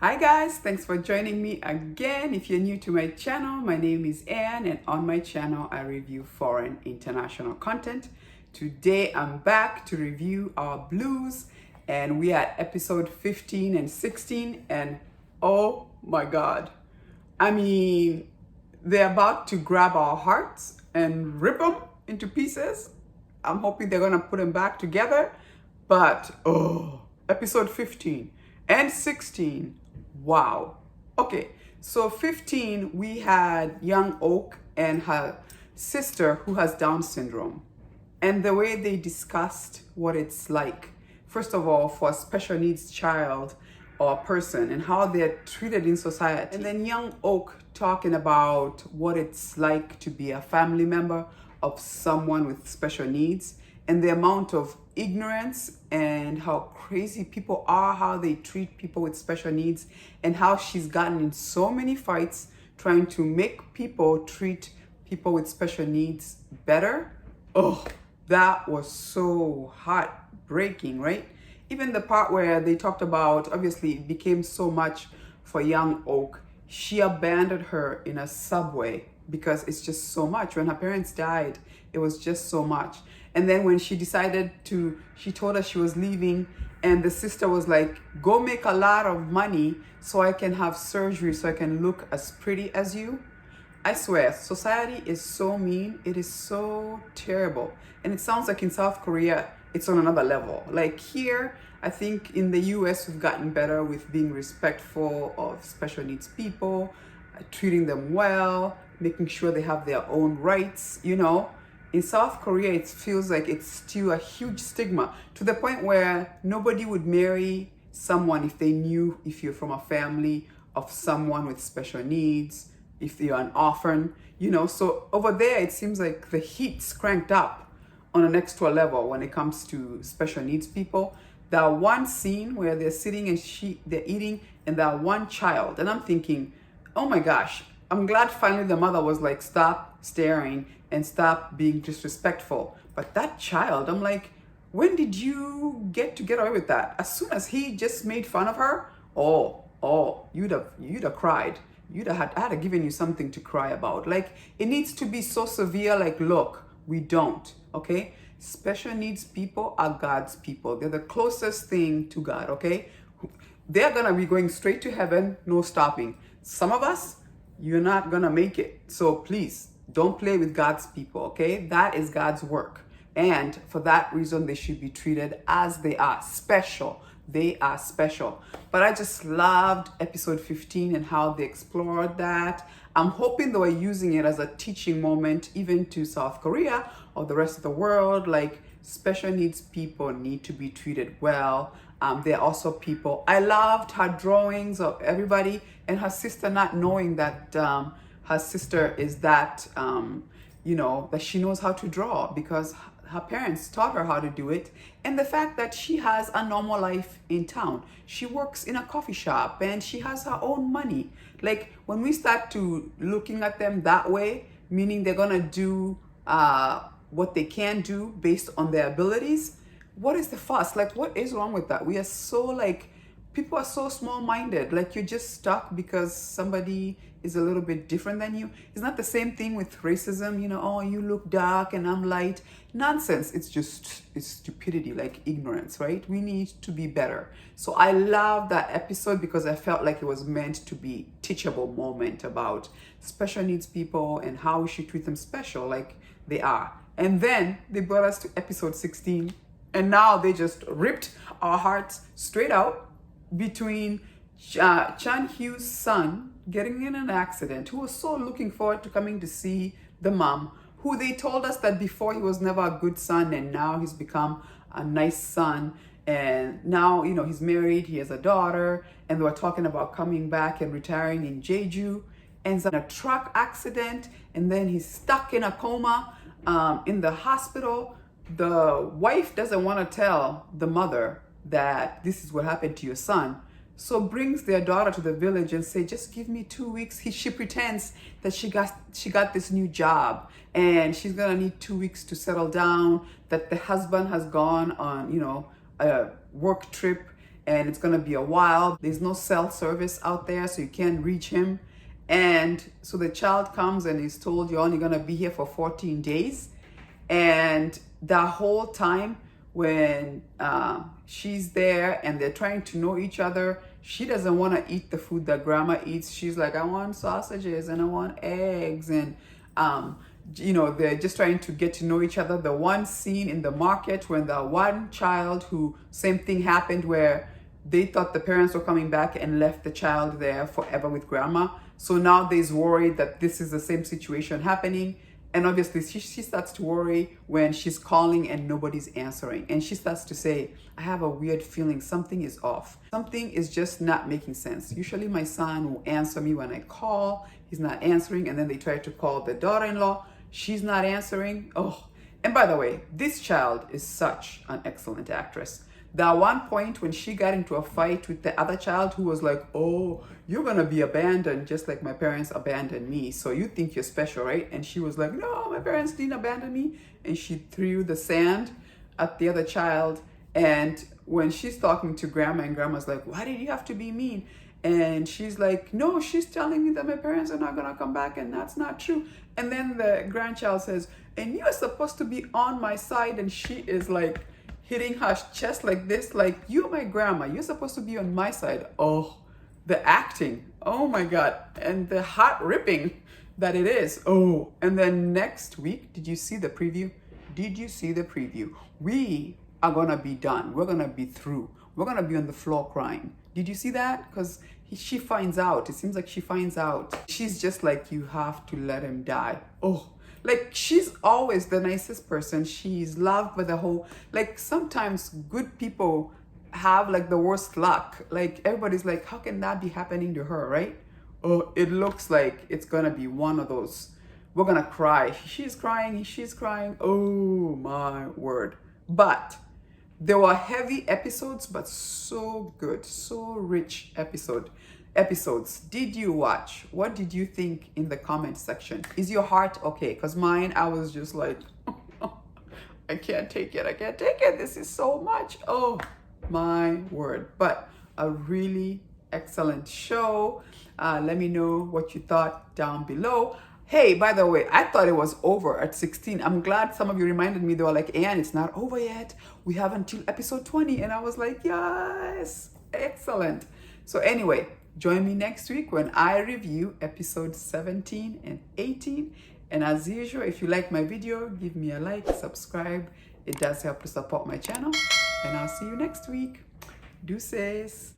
Hi guys, thanks for joining me again. If you're new to my channel, my name is Anne and on my channel I review foreign international content. Today I'm back to review our blues and we are at episode 15 and 16 and oh my god. I mean, they're about to grab our hearts and rip them into pieces. I'm hoping they're gonna put them back together, but episode 15 and 16. Wow. Okay, so 15, we had young Oak and her sister who has Down syndrome. And the way they discussed what it's like, first of all, for a special needs child or person and how they're treated in society. And then young Oak talking about what it's like to be a family member of someone with special needs and the amount of ignorance and how crazy people are, how they treat people with special needs, and how she's gotten in so many fights trying to make people treat people with special needs better. Oh, that was so heartbreaking, right? Even the part where they talked about, obviously, it became so much for young Oak. She abandoned her in a subway because it's just so much. When her parents died, it was just so much. And then when she she told us she was leaving, and the sister was like, go make a lot of money so I can have surgery so I can look as pretty as you. I swear, society is so mean. It is so terrible. And it sounds like in South Korea, it's on another level. Like here, I think in the US, we've gotten better with being respectful of special needs people, treating them well, making sure they have their own rights, you know. In South Korea, it feels like it's still a huge stigma to the point where nobody would marry someone if they knew if you're from a family of someone with special needs, if you're an orphan, you know. So over there, it seems like the heat's cranked up on an extra level when it comes to special needs people. That one scene where they're sitting and they're eating, and that one child, and I'm thinking, oh my gosh, I'm glad finally the mother was like, stop staring and stop being disrespectful. But that child, I'm like, when did you get away with that? As soon as he just made fun of her, you'd have cried. I had given you something to cry about. Like, it needs to be so severe. Like, look, we don't. Okay, special needs people are God's people. They're the closest thing to God. Okay, they're gonna be going straight to heaven, no stopping. Some of us, you're not gonna make it. So please don't play with God's people. Okay, that is God's work, and for that reason, they should be treated as they are, special. They are special. But I just loved episode 15 and how they explored that. I'm hoping they were using it as a teaching moment even to South Korea or the rest of the world. Like, special needs people need to be treated well. They're also people. I loved her drawings of everybody and her sister not knowing that her sister is that, that she knows how to draw because her parents taught her how to do it. And the fact that she has a normal life in town. She works in a coffee shop and she has her own money. Like, when we start to looking at them that way, meaning they're gonna do what they can do based on their abilities, what is the fuss? Like, what is wrong with that? We are so like, people are so small-minded. Like, you're just stuck because somebody is a little bit different than you. It's not the same thing with racism, oh, you look dark and I'm light. Nonsense. It's stupidity, like ignorance, right? We need to be better. So I love that episode because I felt like it was meant to be teachable moment about special needs people and how we should treat them special like they are. And then they brought us to episode 16, and now they just ripped our hearts straight out between Chan Hyu's son getting in an accident, who was so looking forward to coming to see the mom, who they told us that before he was never a good son, and now he's become a nice son. And now, he's married, he has a daughter, and they were talking about coming back and retiring in Jeju. Ends up in a truck accident, and then he's stuck in a coma in the hospital. The wife doesn't want to tell the mother that this is what happened to your son. So brings their daughter to the village and say, just give me 2 weeks. She pretends that she got this new job and she's gonna need 2 weeks to settle down, that the husband has gone on, a work trip and it's gonna be a while. There's no cell service out there, so you can't reach him. And so the child comes and is told, you're only gonna be here for 14 days. And that whole time when she's there and they're trying to know each other, she doesn't want to eat the food that grandma eats. She's like, I want sausages and I want eggs. And they're just trying to get to know each other. The one scene in the market when the one child who, same thing happened where they thought the parents were coming back and left the child there forever with grandma. So now there's worry that this is the same situation happening. And obviously she starts to worry when she's calling and nobody's answering. And she starts to say, I have a weird feeling something is off. Something is just not making sense. Usually my son will answer me when I call. He's not answering. And then they try to call the daughter-in-law. She's not answering. Oh, and by the way, this child is such an excellent actress. That one point when she got into a fight with the other child who was like, oh, you're gonna be abandoned just like my parents abandoned me. So you think you're special, right? And she was like, no, my parents didn't abandon me. And she threw the sand at the other child. And when she's talking to grandma and grandma's like, why did you have to be mean? And she's like, no, she's telling me that my parents are not gonna come back and that's not true. And then the grandchild says, and you're supposed to be on my side. And she is like, hitting her chest like this, like, you're my grandma, you're supposed to be on my side. Oh, the acting, oh my God, and the heart ripping that it is. Oh, and then next week, did you see the preview? Did you see the preview? We are gonna be done. We're gonna be through. We're gonna be on the floor crying. Did you see that? Because she finds out. It seems like she finds out. She's just like, you have to let him die. Oh, like, she's always the nicest person. She's loved by the whole, like, sometimes good people have like the worst luck. Like, everybody's like, how can that be happening to her, right? Oh, it looks like it's gonna be one of those. We're gonna cry. She's crying, she's crying. Oh my word. But there were heavy episodes, but so good, so rich episodes. Did you watch? What did you think in the comment section? Is your heart okay? Because mine, I was just like, I can't take it. I can't take it. This is so much. Oh my word. But a really excellent show. Let me know what you thought down below. Hey, by the way, I thought it was over at 16. I'm glad some of you reminded me. They were like, Ann, it's not over yet. We have until episode 20. And I was like, yes, excellent. So anyway, join me next week when I review episodes 17 and 18. And as usual, if you like my video, give me a like, subscribe. It does help to support my channel. And I'll see you next week. Deuces.